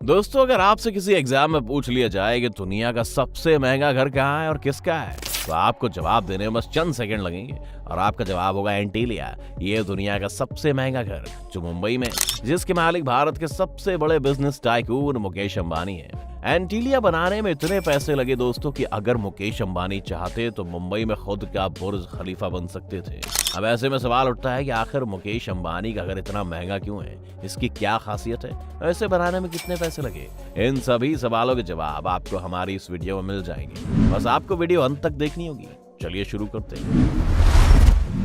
दोस्तों, अगर आपसे किसी एग्जाम में पूछ लिया जाए कि दुनिया का सबसे महंगा घर कहाँ है और किसका है, तो आपको जवाब देने में बस चंद सेकंड लगेंगे और आपका जवाब होगा एंटीलिया। ये दुनिया का सबसे महंगा घर जो मुंबई में, जिसके मालिक भारत के सबसे बड़े बिजनेस टाइकून मुकेश अंबानी है। एंटीलिया बनाने में इतने पैसे लगे दोस्तों कि अगर मुकेश अंबानी चाहते तो मुंबई में खुद का बुर्ज खलीफा बन सकते थे। अब ऐसे में सवाल उठता है कि आखिर मुकेश अंबानी का घर इतना महंगा क्यों है, इसकी क्या खासियत है, ऐसे बनाने में कितने पैसे लगे? इन सभी सवालों के जवाब आपको हमारी इस वीडियो में मिल जाएंगे। बस आपको वीडियो अंत तक देखनी होगी। चलिए शुरू करते हैं।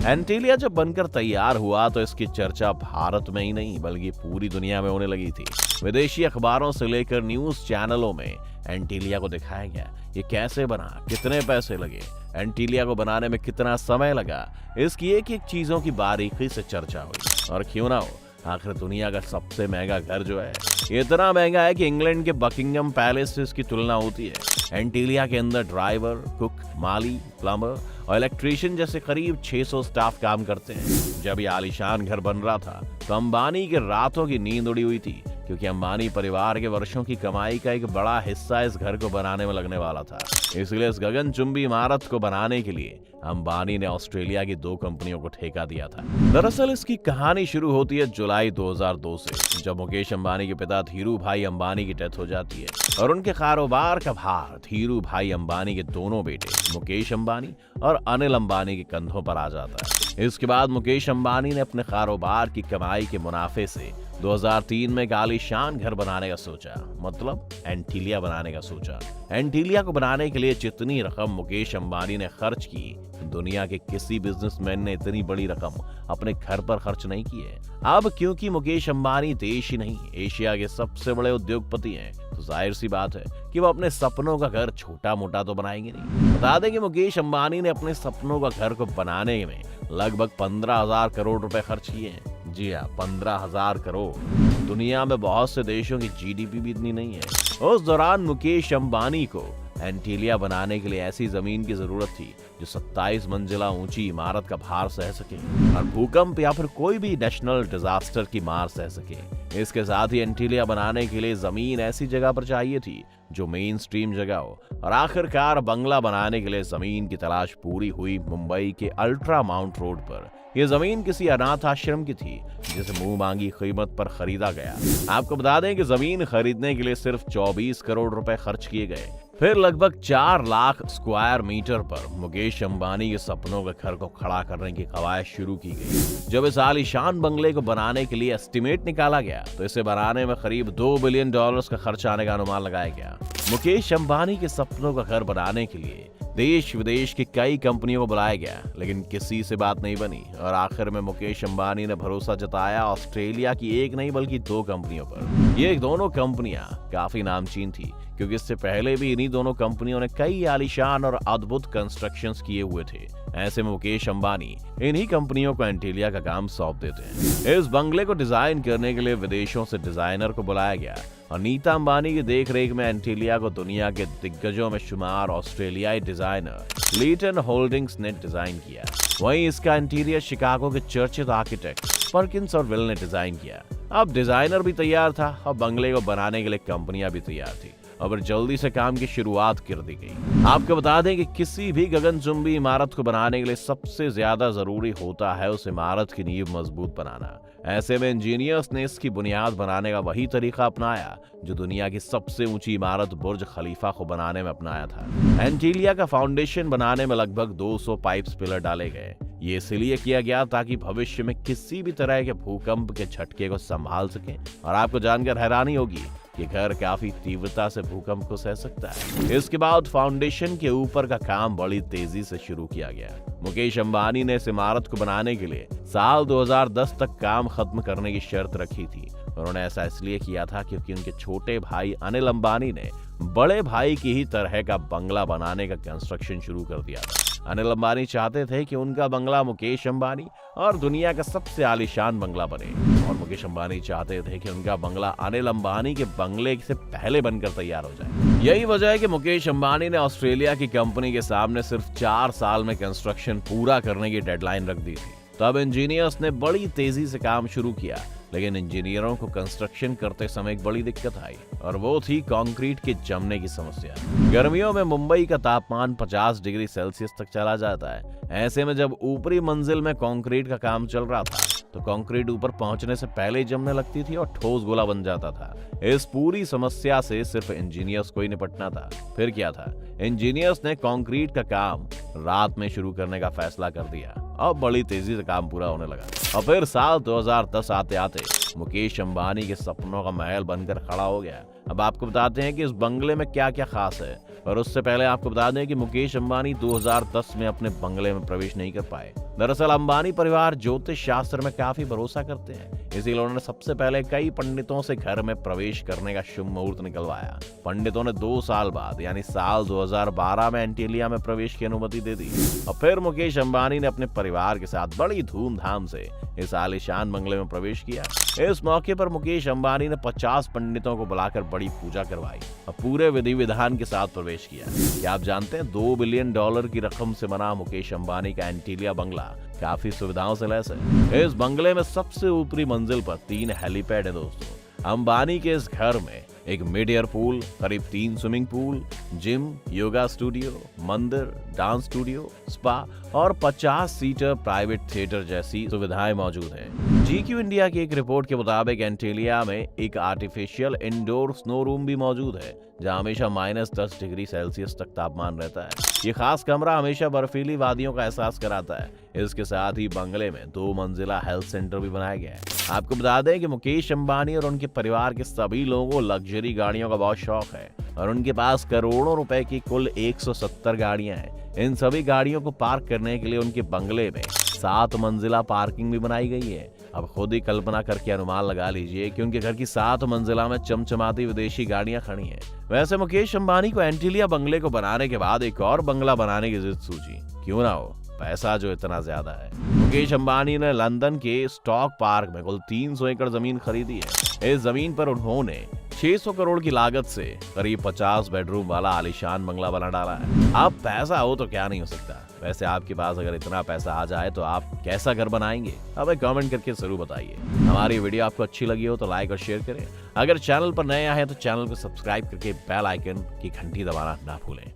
एंटीलिया जब बनकर तैयार हुआ तो इसकी चर्चा भारत में ही नहीं बल्कि पूरी दुनिया में होने लगी थी। विदेशी अखबारों से लेकर न्यूज चैनलों में एंटीलिया को दिखाया गया। ये कैसे बना, कितने पैसे लगे, एंटीलिया को बनाने में कितना समय लगा, इसकी एक एक चीजों की बारीकी से चर्चा हुई। और क्यों ना हो, आखिर दुनिया का सबसे महंगा घर जो है ये इतना महंगा है कि इंग्लैंड के बकिंगम पैलेस से इसकी तुलना होती है। एंटीलिया के अंदर ड्राइवर, कुक, माली, प्लम्बर और इलेक्ट्रीशियन जैसे करीब 600 स्टाफ काम करते हैं। जब ये आलीशान घर बन रहा था तो अंबानी के रातों की नींद उड़ी हुई थी, क्योंकि अंबानी परिवार के वर्षों की कमाई का एक बड़ा हिस्सा इस घर को बनाने में लगने वाला था। इसलिए इस गगनचुंबी इमारत को बनाने के लिए अंबानी ने ऑस्ट्रेलिया की 2 कंपनियों को ठेका दिया था। दरअसल इसकी कहानी शुरू होती है जुलाई 2002 से, जब मुकेश अंबानी के पिता धीरू भाई अंबानी की डेथ हो जाती है और उनके कारोबार का भार धीरू भाई अंबानी के दोनों बेटे मुकेश अंबानी और अनिल अंबानी के कंधों पर आ जाता है। इसके बाद मुकेश अंबानी ने अपने कारोबार की कमाई के मुनाफे से 2003 में एक आलीशान घर बनाने का सोचा, मतलब एंटीलिया बनाने का सोचा। एंटीलिया को बनाने के लिए जितनी रकम मुकेश अंबानी ने खर्च की, दुनिया के किसी बिजनेसमैन ने इतनी बड़ी रकम अपने घर पर खर्च नहीं की है। अब क्योंकि मुकेश अंबानी देश ही नहीं एशिया के सबसे बड़े उद्योगपति हैं, तो जाहिर सी बात है कि वो अपने सपनों का घर छोटा मोटा तो बनाएंगे नहीं। बता दें कि मुकेश अंबानी ने अपने सपनों का घर को बनाने में लगभग 15,000 करोड़ रुपए खर्च किए हैं। जी हाँ, 15,000 करोड़। दुनिया में बहुत से देशों की जीडीपी भी इतनी नहीं है। उस दौरान मुकेश अंबानी को एंटीलिया बनाने के लिए ऐसी जमीन की जरूरत थी जो 27 मंजिला ऊंची इमारत का भार सह सके और भूकंप या फिर कोई भी नेशनल डिजास्टर की मार सह सके। इसके साथ ही एंटीलिया बनाने के लिए जमीन ऐसी जगह पर चाहिए थी जो मेन स्ट्रीम जगह हो। और आखिरकार बंगला बनाने के लिए जमीन की तलाश पूरी हुई मुंबई के अल्ट्रा माउंट रोड पर। यह जमीन किसी अनाथ आश्रम की थी जिसे मुंह मांगी कीमत पर खरीदा गया। आपको बता दें कि जमीन खरीदने के लिए सिर्फ 24 करोड़ रुपए खर्च किए गए। फिर लगभग 4 लाख स्क्वायर मीटर पर मुकेश अंबानी के सपनों के घर को खड़ा करने की कवायद शुरू की गई। जब इस आलीशान बंगले को बनाने के लिए एस्टिमेट निकाला गया तो इसे बनाने में करीब $2 बिलियन का खर्च आने का अनुमान लगाया गया। मुकेश अंबानी के सपनों का घर बनाने के लिए देश विदेश की कई कंपनियों को बुलाया गया, लेकिन किसी से बात नहीं बनी और आखिर में मुकेश अंबानी ने भरोसा जताया ऑस्ट्रेलिया की एक नहीं बल्कि 2 कंपनियों पर। ये दोनों कंपनियां काफी नामचीन थी, क्योंकि इससे पहले भी इन्हीं दोनों कंपनियों ने कई आलीशान और अद्भुत कंस्ट्रक्शंस किए हुए थे। ऐसे में मुकेश अंबानी इन्हीं कंपनियों को एंटीलिया का काम सौंप देते हैं। इस बंगले को डिजाइन करने के लिए विदेशों से डिजाइनर को बुलाया गया और नीता अंबानी की देखरेख में एंटीलिया को दुनिया के दिग्गजों में शुमार ऑस्ट्रेलियाई डिजाइनर लीटन होल्डिंग्स ने डिजाइन किया। वहीं इसका इंटीरियर शिकागो के चर्चित आर्किटेक्ट पर्किंस और विल ने डिजाइन किया। अब डिजाइनर भी तैयार था और बंगले को बनाने के लिए कंपनियां भी तैयार थी और जल्दी से काम की शुरुआत कर दी गई। आपको बता दें कि किसी भी गगनचुंबी इमारत को बनाने के लिए सबसे ज्यादा जरूरी होता है उस इमारत की नींव मजबूत बनाना। ऐसे में इंजीनियर्स ने इसकी बुनियाद बनाने का वही तरीका अपनाया जो दुनिया की सबसे ऊंची इमारत बुर्ज खलीफा को बनाने में अपनाया था। एंटीलिया का फाउंडेशन बनाने में लगभग 200 पाइप्स पिलर डाले गए। ये इसलिए किया गया ताकि भविष्य में किसी भी तरह के भूकंप के झटके को संभाल सके। और आपको जानकर हैरानी होगी कि घर काफी तीव्रता से भूकंप को सह सकता है। इसके बाद फाउंडेशन के ऊपर का काम बड़ी तेजी से शुरू किया गया। मुकेश अंबानी ने इस इमारत को बनाने के लिए साल 2010 तक काम खत्म करने की शर्त रखी थी। उन्होंने ऐसा इसलिए किया था क्योंकि उनके छोटे भाई अनिल अंबानी ने बड़े भाई की ही तरह का बंगला बनाने का कंस्ट्रक्शन शुरू कर दिया था। अनिल अंबानी चाहते थे कि उनका बंगला मुकेश अंबानी और दुनिया का सबसे आलीशान बंगला बने, और मुकेश अंबानी चाहते थे कि उनका बंगला अनिल अंबानी के बंगले से पहले बनकर तैयार हो जाए। यही वजह है कि मुकेश अंबानी ने ऑस्ट्रेलिया की कंपनी के सामने सिर्फ 4 साल में कंस्ट्रक्शन पूरा करने की डेडलाइन रख दी थी। तब इंजीनियर्स ने बड़ी तेजी से काम शुरू किया लेकिन इंजीनियरों को कंस्ट्रक्शन करते समय एक बड़ी दिक्कत आई और वो थी कंक्रीट के जमने की समस्या। गर्मियों में मुंबई का तापमान 50 डिग्री सेल्सियस तक चला जाता है। ऐसे में जब ऊपरी मंजिल में कंक्रीट का काम चल रहा था तो कंक्रीट ऊपर पहुंचने से पहले ही जमने लगती थी और ठोस गोला बन जाता था। इस पूरी समस्या से सिर्फ इंजीनियर्स को ही निपटना था। फिर क्या था, इंजीनियर्स ने कंक्रीट का काम रात में शुरू करने का फैसला कर दिया। अब बड़ी तेजी से काम पूरा होने लगा और फिर साल 2010 आते आते मुकेश अंबानी के सपनों का महल बनकर खड़ा हो गया। अब आपको बताते हैं कि इस बंगले में क्या क्या खास है, और उससे पहले आपको बता दें कि मुकेश अंबानी 2010 में अपने बंगले में प्रवेश नहीं कर पाए। दरअसल अंबानी परिवार ज्योतिष शास्त्र में काफी भरोसा करते हैं, इसीलिए उन्होंने सबसे पहले कई पंडितों से घर में प्रवेश करने का शुभ मुहूर्त निकलवाया। पंडितों ने 2 साल बाद यानी साल 2012 में एंटीलिया में प्रवेश की अनुमति दे दी और फिर मुकेश अंबानी ने अपने परिवार के साथ बड़ी धूमधाम से इस आलीशान बंगले में प्रवेश किया। इस मौके पर मुकेश अंबानी ने 50 पंडितों को बुलाकर बड़ी पूजा करवाई और पूरे विधि विधान के साथ प्रवेश किया। क्या आप जानते हैं $2 बिलियन की रकम से बना मुकेश अंबानी का एंटीलिया बंगला काफी सुविधाओं से लैस है। इस बंगले में सबसे ऊपरी मंजिल पर 3 हेलीपैड है दोस्तों। अंबानी के इस घर में एक मिड एयर पूल, करीब 3 swimming pool, gym, yoga studio, मंदिर, डांस स्टूडियो, स्पा और 50 सीटर प्राइवेट थिएटर जैसी सुविधाएं मौजूद हैं। GQ इंडिया की एक रिपोर्ट के मुताबिक एंटीलिया में एक आर्टिफिशियल इंडोर स्नो रूम भी मौजूद है, जहां हमेशा -10 डिग्री सेल्सियस तक तापमान रहता है। ये खास कमरा हमेशा बर्फीली वादियों का एहसास कराता है। इसके साथ ही बंगले में 2 मंजिला हेल्थ सेंटर भी बनाया गया है। आपको बता दें कि मुकेश अंबानी और उनके परिवार के सभी लोगों को लग्जरी गाड़ियों का बहुत शौक है और उनके पास करोड़ों रुपए की कुल 170 गाड़ियां हैं। इन सभी गाड़ियों को पार्क करने के लिए उनके बंगले में 7 मंजिला पार्किंग भी बनाई गई है। अब खुद ही कल्पना करके अनुमान लगा लीजिए कि उनके घर की 7 मंजिला में चमचमाती विदेशी गाड़ियां खड़ी हैं। वैसे मुकेश अंबानी को एंटीलिया बंगले को बनाने के बाद एक और बंगला बनाने की जिद सूझी। क्यों ना हो, पैसा जो इतना ज्यादा है। मुकेश अंबानी ने लंदन के स्टॉक पार्क में कुल 300 एकड़ जमीन खरीदी है। इस जमीन पर उन्होंने 600 करोड़ की लागत से करीब 50 बेडरूम वाला आलीशान बंगला बना डाला है। अब पैसा हो तो क्या नहीं हो सकता। वैसे आपके पास अगर इतना पैसा आ जाए तो आप कैसा घर बनाएंगे? हमें कमेंट करके जरूर बताइए। हमारी वीडियो आपको अच्छी लगी हो तो लाइक और शेयर करें। अगर चैनल पर नए आए हैं तो चैनल को सब्सक्राइब करके बेल आइकन की घंटी दबाना ना भूलें।